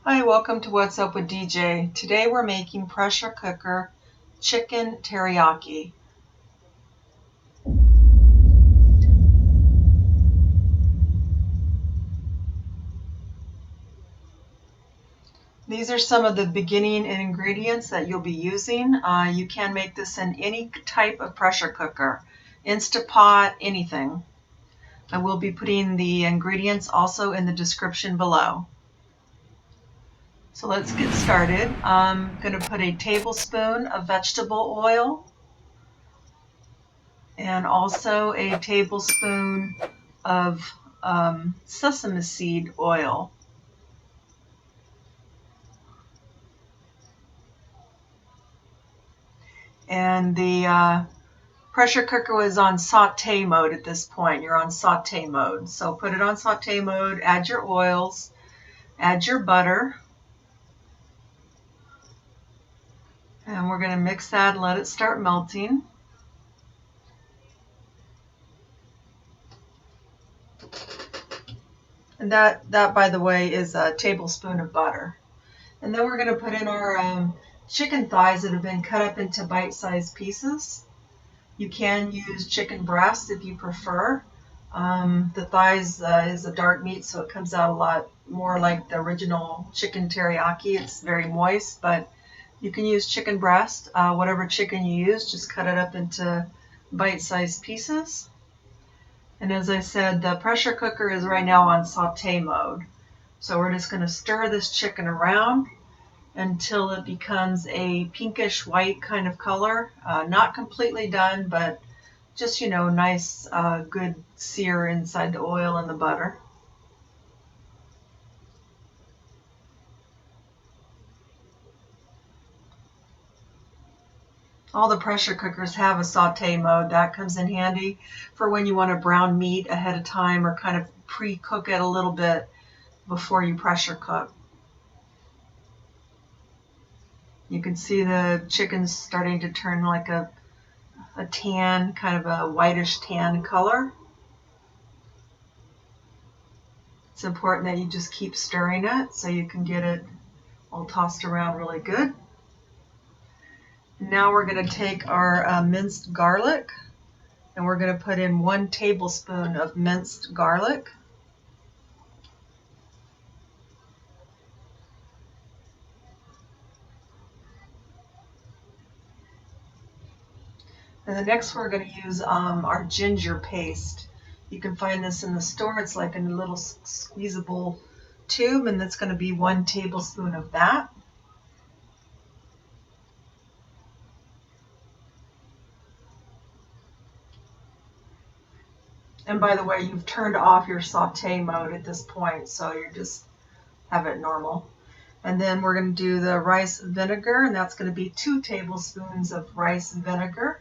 Hi, welcome to What's Up with DJ. Today we're making pressure cooker chicken teriyaki. These are some of the beginning ingredients that you'll be using. You can make this in any type of pressure cooker, Instapot, anything. I will be putting the ingredients also in the description below. So let's get started. I'm going to put a tablespoon of vegetable oil and also a tablespoon of sesame seed oil. And the pressure cooker was on saute mode at this point. You're on saute mode. So put it on saute mode, add your oils, add your butter. And we're going to mix that and let it start melting. And that by the way, is a tablespoon of butter. And then we're going to put in our chicken thighs that have been cut up into bite-sized pieces. You can use chicken breast if you prefer. The thighs is a dark meat, so it comes out a lot more like the original chicken teriyaki. It's very moist, but you can use chicken breast. Whatever chicken you use, just cut it up into bite-sized pieces. And as I said, the pressure cooker is right now on saute mode. So we're just going to stir this chicken around until it becomes a pinkish white kind of color. Not completely done, but just, nice, good sear inside the oil and the butter. All the pressure cookers have a saute mode. That comes in handy for when you want to brown meat ahead of time or kind of pre-cook it a little bit before you pressure cook. You can see the chicken's starting to turn like a tan, kind of a whitish tan color. It's important that you just keep stirring it so you can get it all tossed around really good. Now we're going to take our minced garlic and we're going to put in 1 tablespoon of minced garlic. And the next we're going to use our ginger paste. You can find this in the store. It's like in a little squeezable tube, and that's going to be 1 tablespoon of that. And by the way, you've turned off your saute mode at this point, so you just have it normal. And then we're going to do the rice vinegar, and that's going to be 2 tablespoons of rice vinegar.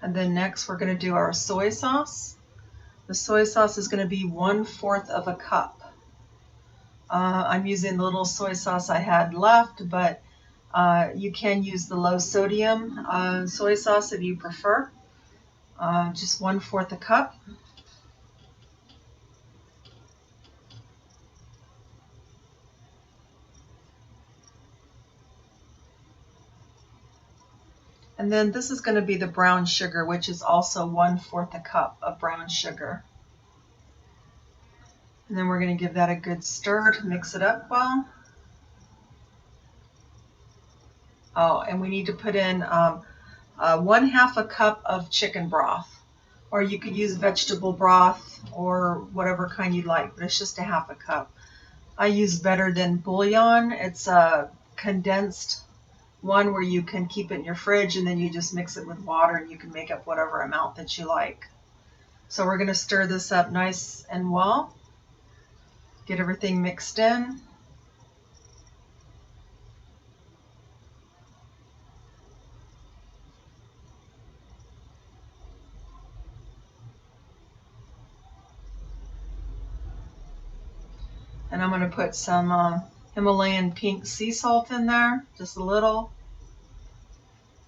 And then next we're going to do our soy sauce. The soy sauce is going to be 1/4 of a cup. I'm using the little soy sauce I had left, but you can use the low sodium soy sauce if you prefer. Just 1/4 a cup. And then this is going to be the brown sugar, which is also 1/4 a cup of brown sugar. And then we're going to give that a good stir to mix it up well. Oh, and we need to put in 1/2 a cup of chicken broth. Or you could use vegetable broth or whatever kind you like, but it's just 1/2 cup. I use Better Than Bouillon. It's a condensed one where you can keep it in your fridge and then you just mix it with water and you can make up whatever amount that you like. So we're going to stir this up nice and well. Get everything mixed in. And I'm going to put some Himalayan pink sea salt in there, just a little,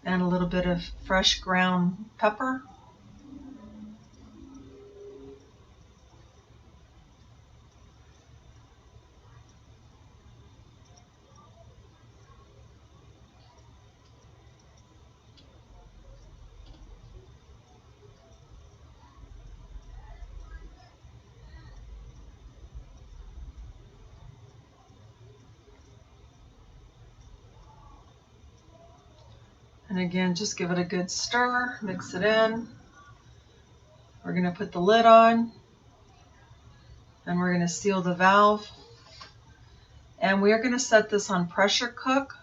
and a little bit of fresh ground pepper. And again, just give it a good stir, mix it in. We're going to put the lid on, and we're going to seal the valve. And we are going to set this on pressure cook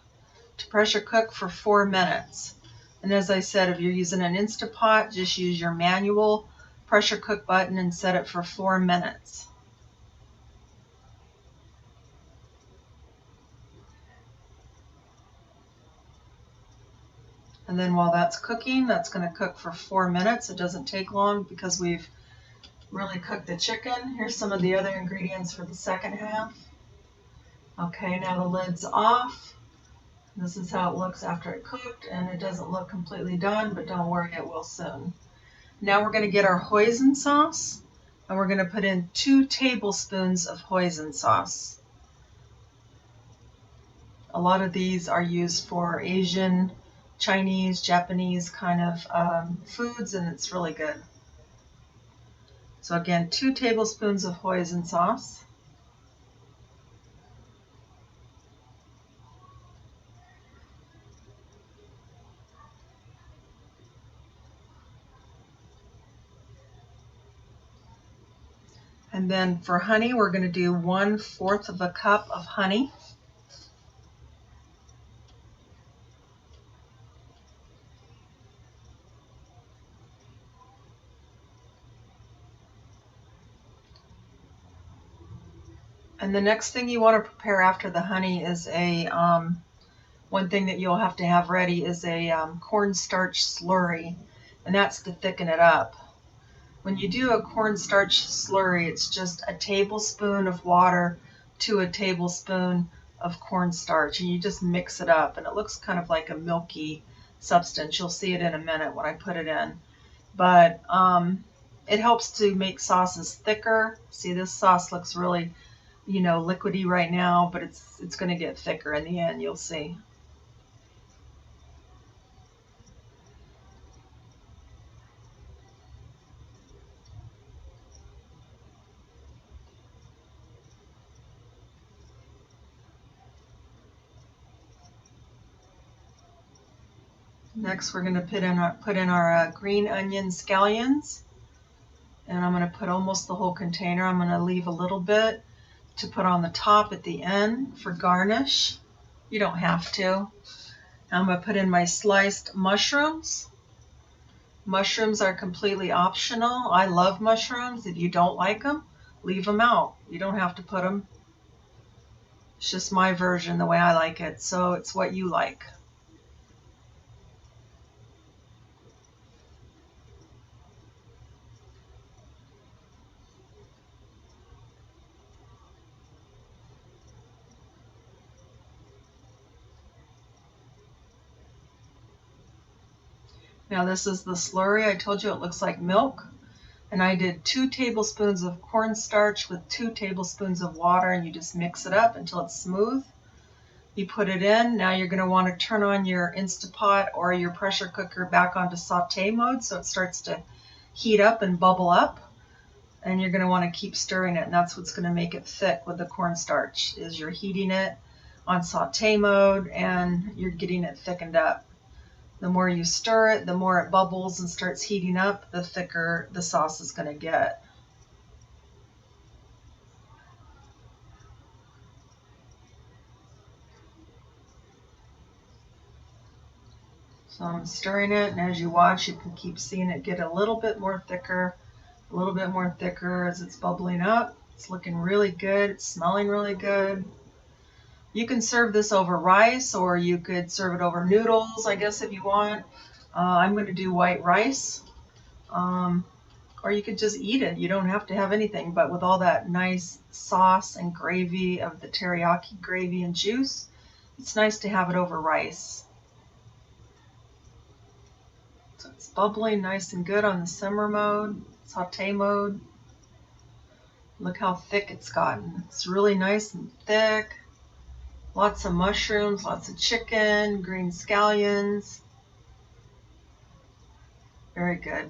for 4 minutes. And as I said, if you're using an Instant Pot, just use your manual pressure cook button and set it for 4 minutes. And then while that's cooking, that's going to cook for 4 minutes. It doesn't take long because we've really cooked the chicken. Here's some of the other ingredients for the second half. Okay, now the lid's off. This is how it looks after it cooked, and it doesn't look completely done, but don't worry, it will soon. Now we're going to get our hoisin sauce, and we're going to put in 2 tablespoons of hoisin sauce. A lot of these are used for Asian, Chinese, Japanese kind of foods, and it's really good. So again, 2 tablespoons of hoisin sauce. And then for honey, we're going to do 1/4 of a cup of honey. And the next thing you want to prepare after the honey is one thing that you'll have to have ready is a cornstarch slurry, and that's to thicken it up. When you do a cornstarch slurry, it's just a tablespoon of water to a tablespoon of cornstarch, and you just mix it up, and it looks kind of like a milky substance. You'll see it in a minute when I put it in. But it helps to make sauces thicker. See, this sauce looks really, liquidy right now, but it's going to get thicker in the end, you'll see. Next, we're going to put in our green onion scallions, and I'm going to put almost the whole container. I'm going to leave a little bit to put on the top at the end for garnish. You don't have to. I'm going to put in my sliced mushrooms. Mushrooms are completely optional. I love mushrooms. If you don't like them, leave them out. You don't have to put them. It's just my version, the way I like it, so it's what you like. Now this is the slurry. I told you it looks like milk. And I did 2 tablespoons of cornstarch with 2 tablespoons of water, and you just mix it up until it's smooth. You put it in. Now you're going to want to turn on your Instant Pot or your pressure cooker back onto saute mode so it starts to heat up and bubble up. And you're going to want to keep stirring it, and that's what's going to make it thick with the cornstarch, is you're heating it on saute mode and you're getting it thickened up. The more you stir it, the more it bubbles and starts heating up, the thicker the sauce is going to get. So I'm stirring it, and as you watch, you can keep seeing it get a little bit more thicker, as it's bubbling up. It's looking really good. It's smelling really good. You can serve this over rice, or you could serve it over noodles, I guess, if you want. I'm going to do white rice. Or you could just eat it. You don't have to have anything, but with all that nice sauce and gravy of the teriyaki gravy and juice, it's nice to have it over rice. So it's bubbling nice and good on the simmer mode, saute mode. Look how thick it's gotten. It's really nice and thick. Lots of mushrooms, lots of chicken, green scallions. Very good.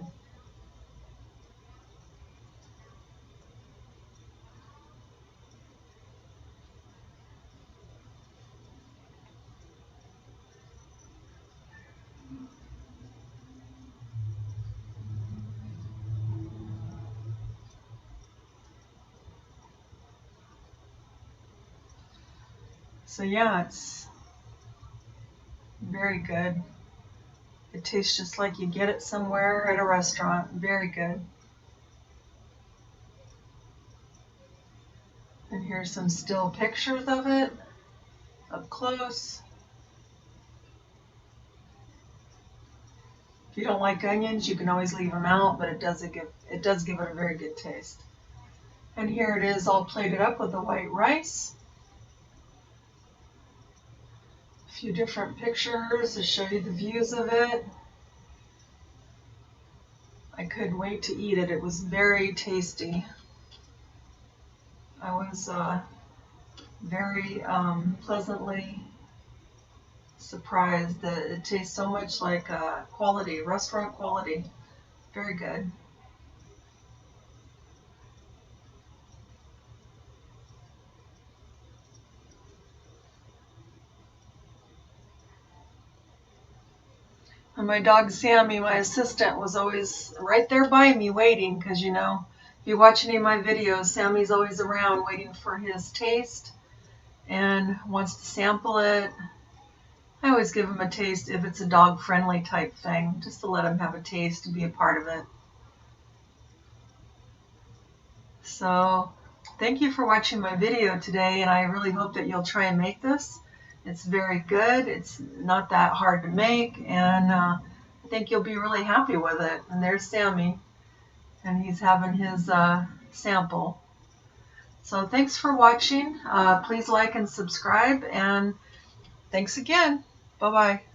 So yeah, it's very good. It tastes just like you get it somewhere at a restaurant. Very good. And here's some still pictures of it up close. If you don't like onions, you can always leave them out, but it does give it a very good taste. And here it is all plated up with the white rice. A few different pictures to show you the views of it. I couldn't wait to eat it. It was very tasty. I was very pleasantly surprised that it tastes so much like quality, restaurant quality. Very good. And my dog Sammy, my assistant, was always right there by me waiting, because you know, if you watch any of my videos, Sammy's always around waiting for his taste and wants to sample it. I always give him a taste if it's a dog-friendly type thing, just to let him have a taste and be a part of it. So, thank you for watching my video today, and I really hope that you'll try and make this. It's very good. It's not that hard to make, and I think you'll be really happy with it. And there's Sammy, and he's having his sample. So thanks for watching. Please like and subscribe, and thanks again. Bye-bye.